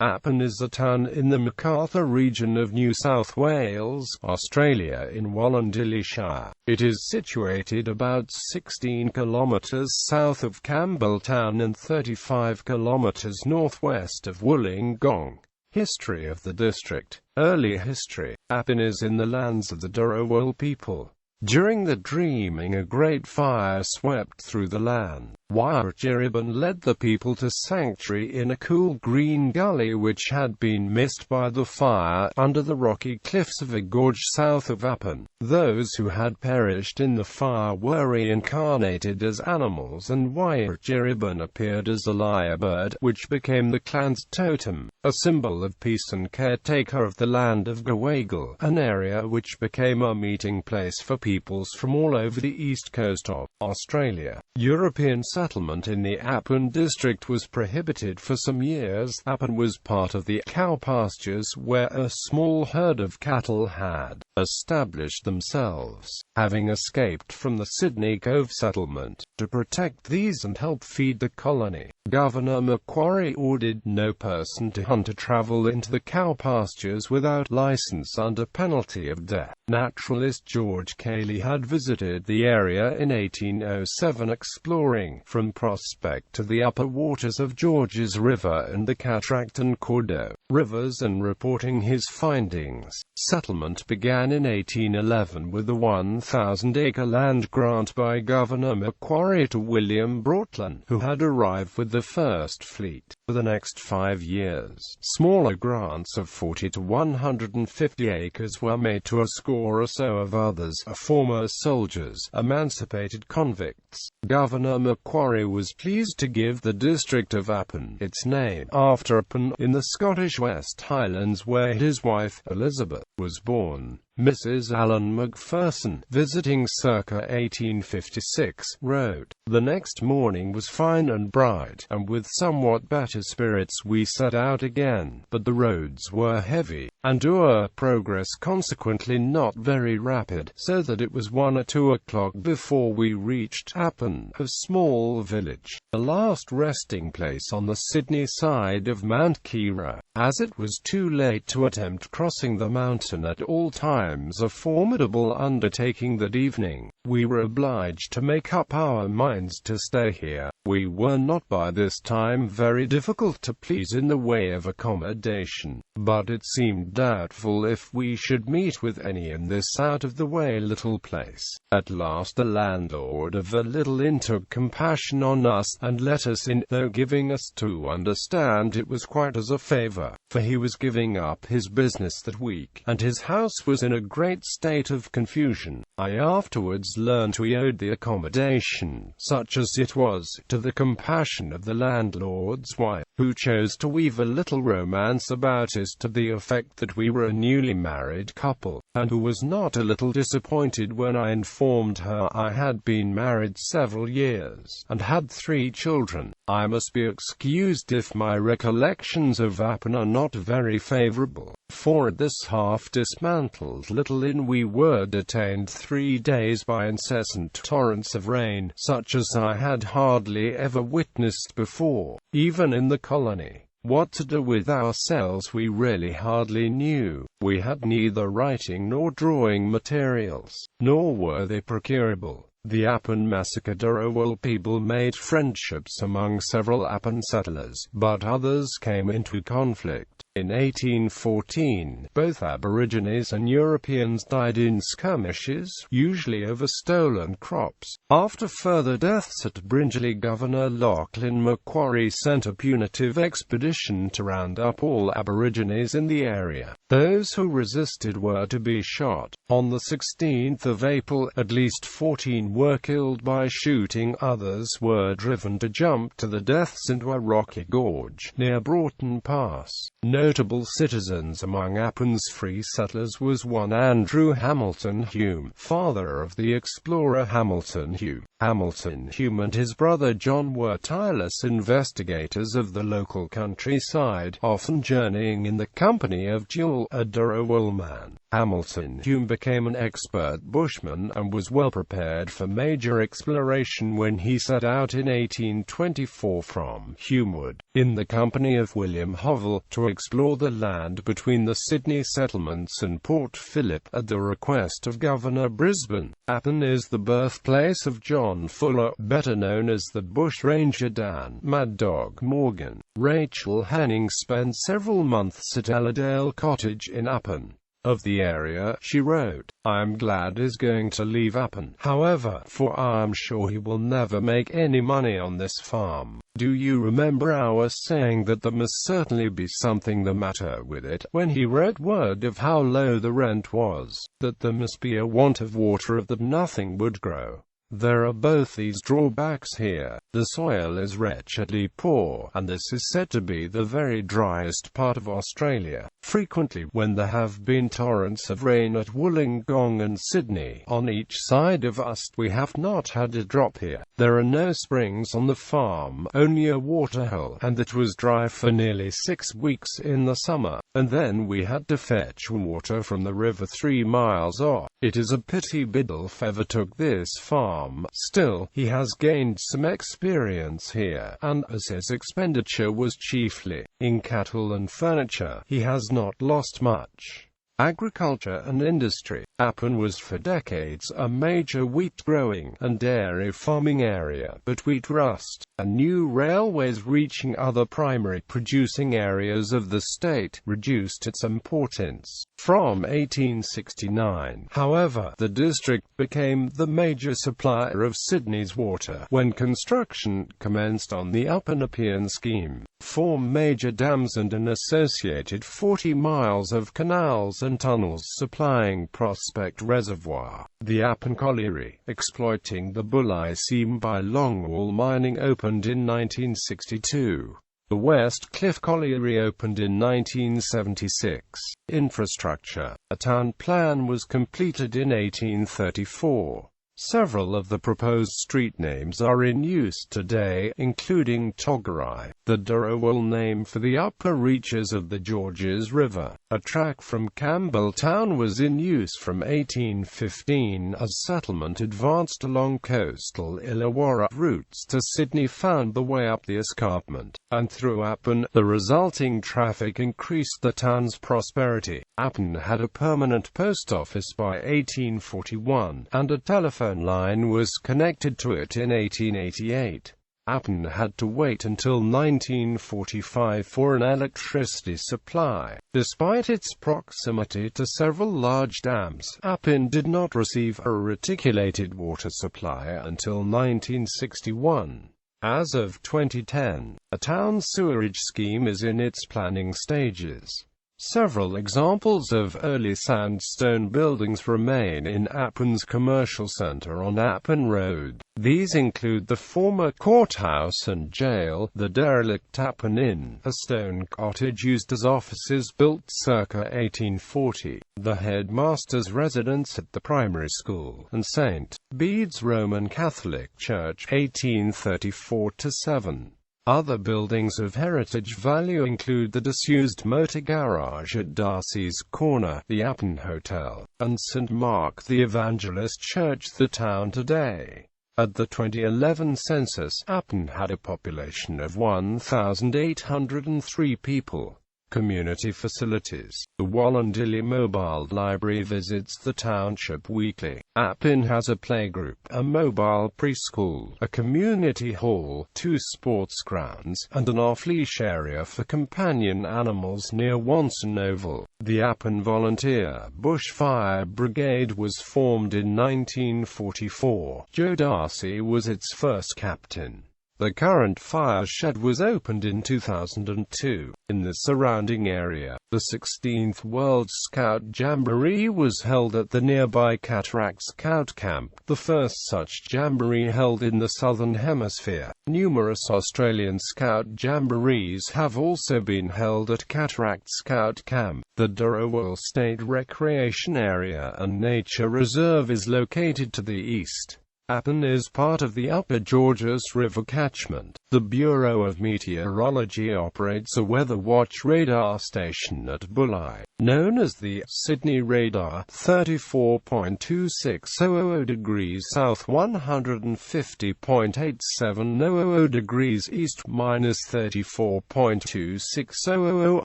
Appin is a town in the Macarthur region of New South Wales, Australia in Wollondilly Shire. It is situated about 16 kilometres south of Campbelltown and 35 kilometres northwest of Wollongong. History of the district. Early history. Appin is in the lands of the Darawal people. During the Dreaming, a great fire swept through the land. Wiradjuriban led the people to sanctuary in a cool green gully which had been missed by the fire, under the rocky cliffs of a gorge south of Appin. Those who had perished in the fire were reincarnated as animals, and Wiradjuriban appeared as a lyrebird, which became the clan's totem, a symbol of peace and caretaker of the land of Gawagal, an area which became a meeting place for peoples from all over the east coast of Australia. European settlement in the Appin district was prohibited for some years. Appin was part of the cow pastures where a small herd of cattle had established themselves, having escaped from the Sydney Cove settlement. To protect these and help feed the colony, Governor Macquarie ordered no person to hunt or travel into the cow pastures without license under penalty of death. Naturalist George Cayley had visited the area in 1807, exploring from Prospect to the upper waters of Georges River and the Cataract and Cordeaux rivers, and reporting his findings. Settlement began in 1811 with a 1,000-acre land grant by Governor Macquarie to William Broughton, who had arrived with the first fleet. For the next 5 years, smaller grants of 40 to 150 acres were made to a score or so of others, former soldiers, emancipated convicts. Governor Macquarie was pleased to give the district of Appin its name after Appin, in the Scottish West Highlands, where his wife, Elizabeth, was born. Mrs. Allan Macpherson, visiting circa 1856, wrote, "The next morning was fine and bright, and with somewhat better spirits we set out again, but the roads were heavy, and our progress consequently not very rapid, so that it was 1 or 2 o'clock before we reached Appin, a small village, the last resting place on the Sydney side of Mount Kira. As it was too late to attempt crossing the mountain at all times, a formidable undertaking that evening, we were obliged to make up our minds to stay here. We were not by this time very difficult to please in the way of accommodation, but it seemed doubtful if we should meet with any in this out-of-the-way little place. At last the landlord of the little inn took compassion on us, and let us in, though giving us to understand it was quite as a favour, for he was giving up his business that week, and his house was in a great state of confusion. I afterwards learned we owed the accommodation, such as it was, to the compassion of the landlord's wife, who chose to weave a little romance about us to the effect that we were a newly married couple, and who was not a little disappointed when I informed her I had been married several years, and had 3 children. I must be excused if my recollections of Appin are not very favourable, for at this half-dismantled little inn we were detained 3 days by incessant torrents of rain, such as I had hardly ever witnessed before, even in the colony. What to do with ourselves we really hardly knew. We had neither writing nor drawing materials, nor were they procurable. The Appin massacre. Darawal people made friendships among several Appin settlers, but others came into conflict. In 1814, both Aborigines and Europeans died in skirmishes, usually over stolen crops. After further deaths at Brindley, Governor Lachlan Macquarie sent a punitive expedition to round up all Aborigines in the area. Those who resisted were to be shot. On the 16th of April, at least 14 were killed by shooting, others were driven to jump to their deaths into a rocky gorge near Broughton Pass. Notable citizens among Appin's free settlers was one Andrew Hamilton Hume, father of the explorer Hamilton Hume. Hamilton Hume and his brother John were tireless investigators of the local countryside, often journeying in the company of Jewel, a Durrow woolman. Hamilton Hume became an expert bushman, and was well prepared for major exploration when he set out in 1824 from Humewood, in the company of William Hovell, to explore the land between the Sydney settlements and Port Phillip, at the request of Governor Brisbane. Appin is the birthplace of John Fuller, better known as the bushranger Dan Mad Dog Morgan. Rachel Henning spent several months at Ellardale Cottage in Appin. Of the area, she wrote, "I am glad he's going to leave Appin, however, for I am sure he will never make any money on this farm. Do you remember our saying that there must certainly be something the matter with it, when he wrote word of how low the rent was, that there must be a want of water, that nothing would grow? There are both these drawbacks here. The soil is wretchedly poor, and this is said to be the very driest part of Australia. Frequently, when there have been torrents of rain at Wollongong and Sydney, on each side of us, we have not had a drop here. There are no springs on the farm, only a waterhole, and it was dry for nearly 6 weeks in the summer, and then we had to fetch water from the river 3 miles off. It is a pity Biddulph ever took this farm. Still, he has gained some experience here, and as his expenditure was chiefly in cattle and furniture, he has not lost much. Agriculture and industry. Appin was for decades a major wheat-growing and dairy farming area, but wheat rust, and new railways reaching other primary producing areas of the state, reduced its importance. From 1869, however, the district became the major supplier of Sydney's water, when construction commenced on the Appin Appin scheme. 4 major dams and an associated 40 miles of canals and tunnels supplying Prospect Reservoir. The Appin Colliery, exploiting the Bluedawe seam by longwall mining, opened in 1962. The West Cliff Colliery opened in 1976. Infrastructure. A town plan was completed in 1834. Several of the proposed street names are in use today, including Toggerai, the Durrow name for the upper reaches of the Georges River. A track from Campbelltown was in use from 1815 as settlement advanced along coastal Illawarra routes to Sydney found the way up the escarpment, and through Appin. The resulting traffic increased the town's prosperity. Appin had a permanent post office by 1841, and a telephone line was connected to it in 1888. Appin had to wait until 1945 for an electricity supply. Despite its proximity to several large dams, Appin did not receive a reticulated water supply until 1961. As of 2010, a town sewerage scheme is in its planning stages. Several examples of early sandstone buildings remain in Appin's commercial centre on Appin Road. These include the former courthouse and jail, the derelict Appin Inn, a stone cottage used as offices built circa 1840, the headmaster's residence at the primary school, and St. Bede's Roman Catholic Church, 1834-7. Other buildings of heritage value include the disused motor garage at Darcy's Corner, the Appin Hotel, and St. Mark the Evangelist Church. The town today. At the 2011 census, Appin had a population of 1,803 people. Community facilities. The Wollondilly Mobile Library visits the township weekly. Appin has a playgroup, a mobile preschool, a community hall, 2 sports grounds, and an off-leash area for companion animals near Wonson Oval. The Appin Volunteer Bushfire Brigade was formed in 1944. Joe Darcy was its first captain. The current fire shed was opened in 2002. In the surrounding area, the 16th World Scout Jamboree was held at the nearby Cataract Scout Camp, the first such jamboree held in the Southern Hemisphere. Numerous Australian Scout Jamborees have also been held at Cataract Scout Camp. The Durrow State Recreation Area and Nature Reserve is located to the east. Appin is part of the Upper Georges River catchment. The Bureau of Meteorology operates a weather watch radar station at Bluedawe, known as the Sydney Radar, 34.2600 degrees south, 150.8700 degrees east, minus 34.2600,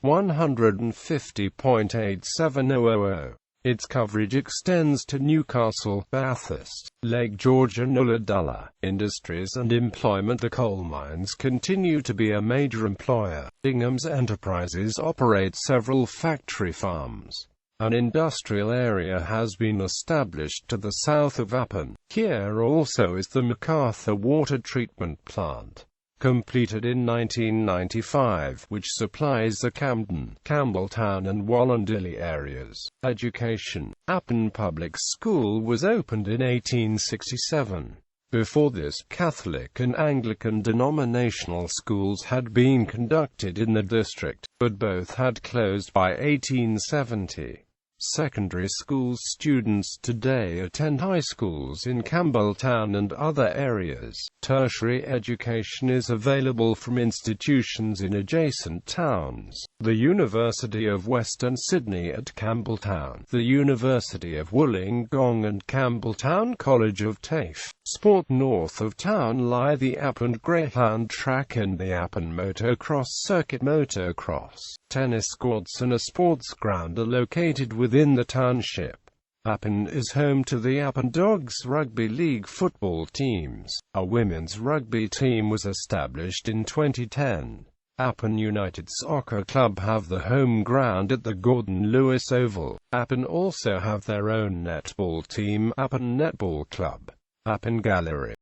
150.8700. Its coverage extends to Newcastle, Bathurst, Lake George and Wollondilly. Industries and employment. The coal mines continue to be a major employer. Ingham's Enterprises operate several factory farms. An industrial area has been established to the south of Appin. Here also is the Macarthur water treatment plant, completed in 1995, which supplies the Camden, Campbelltown and Wollondilly areas. Education. Appin Public School was opened in 1867. Before this, Catholic and Anglican denominational schools had been conducted in the district, but both had closed by 1870. Secondary school students today attend high schools in Campbelltown and other areas. Tertiary education is available from institutions in adjacent towns: the University of Western Sydney at Campbelltown, the University of Wollongong and Campbelltown College of TAFE. Sport. North of town lie the Appin Greyhound Track and the Appin Motocross Circuit. Motocross, tennis courts and a sports ground are located within the township. Appin is home to the Appin Dogs Rugby League football teams. A women's rugby team was established in 2010. Appin United Soccer Club have the home ground at the Gordon Lewis Oval. Appin also have their own netball team, Appin Netball Club. Appin Gallery.